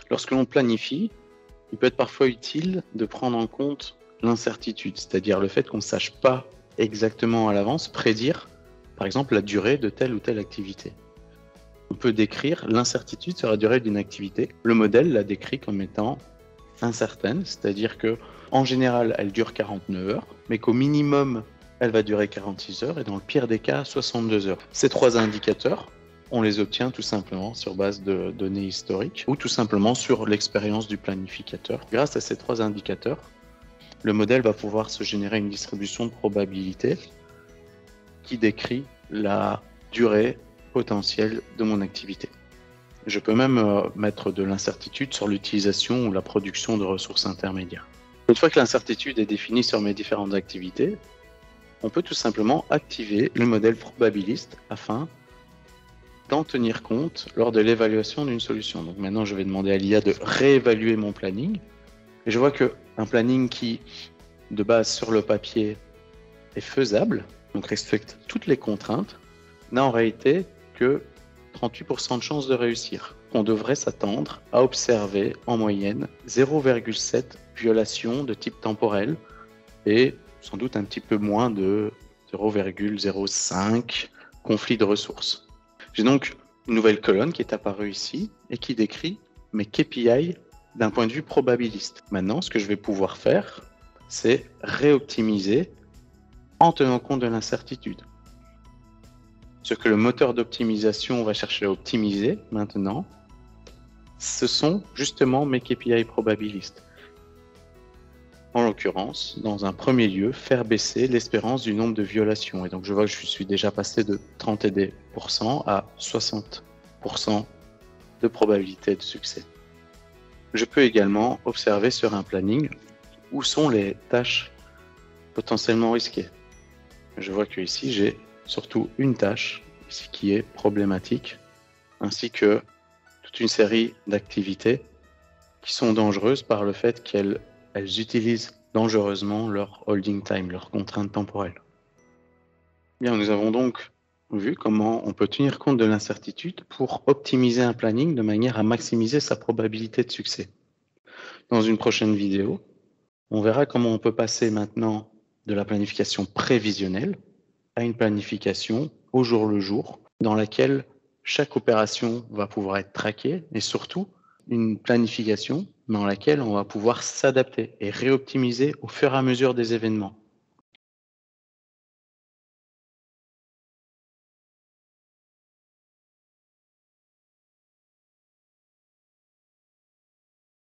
Lorsque l'on planifie, il peut être parfois utile de prendre en compte l'incertitude, c'est-à-dire le fait qu'on ne sache pas exactement à l'avance prédire, par exemple, la durée de telle ou telle activité. On peut décrire l'incertitude sur la durée d'une activité. Le modèle la décrit comme étant incertaine, c'est-à-dire que en général, elle dure 49 heures, mais qu'au minimum, elle va durer 46 heures et dans le pire des cas, 62 heures. Ces trois indicateurs, on les obtient tout simplement sur base de données historiques ou tout simplement sur l'expérience du planificateur. Grâce à ces trois indicateurs, le modèle va pouvoir se générer une distribution de probabilité qui décrit la durée potentielle de mon activité. Je peux même mettre de l'incertitude sur l'utilisation ou la production de ressources intermédiaires. Une fois que l'incertitude est définie sur mes différentes activités, on peut tout simplement activer le modèle probabiliste afin d'en tenir compte lors de l'évaluation d'une solution. Donc maintenant, je vais demander à l'IA de réévaluer mon planning. Et je vois qu'un planning qui, de base sur le papier, est faisable, donc respecte toutes les contraintes, n'a en réalité que 38% de chances de réussir. On devrait s'attendre à observer en moyenne 0,7 violations de type temporel et sans doute un petit peu moins de 0,05 conflits de ressources. J'ai donc une nouvelle colonne qui est apparue ici et qui décrit mes KPI d'un point de vue probabiliste. Maintenant, ce que je vais pouvoir faire, c'est réoptimiser en tenant compte de l'incertitude. Ce que le moteur d'optimisation va chercher à optimiser maintenant, ce sont justement mes KPI probabilistes. En l'occurrence, dans un premier lieu, faire baisser l'espérance du nombre de violations. Et donc je vois que je suis déjà passé de 30% à 60% de probabilité de succès. Je peux également observer sur un planning où sont les tâches potentiellement risquées. Je vois que ici j'ai surtout une tâche qui est problématique, ainsi que toute une série d'activités qui sont dangereuses par le fait qu'elles utilisent dangereusement leur holding time, leur contrainte temporelle. Bien, nous avons donc vu comment on peut tenir compte de l'incertitude pour optimiser un planning de manière à maximiser sa probabilité de succès. Dans une prochaine vidéo, on verra comment on peut passer maintenant de la planification prévisionnelle à une planification au jour le jour, dans laquelle chaque opération va pouvoir être traquée et surtout une planification dans laquelle on va pouvoir s'adapter et réoptimiser au fur et à mesure des événements.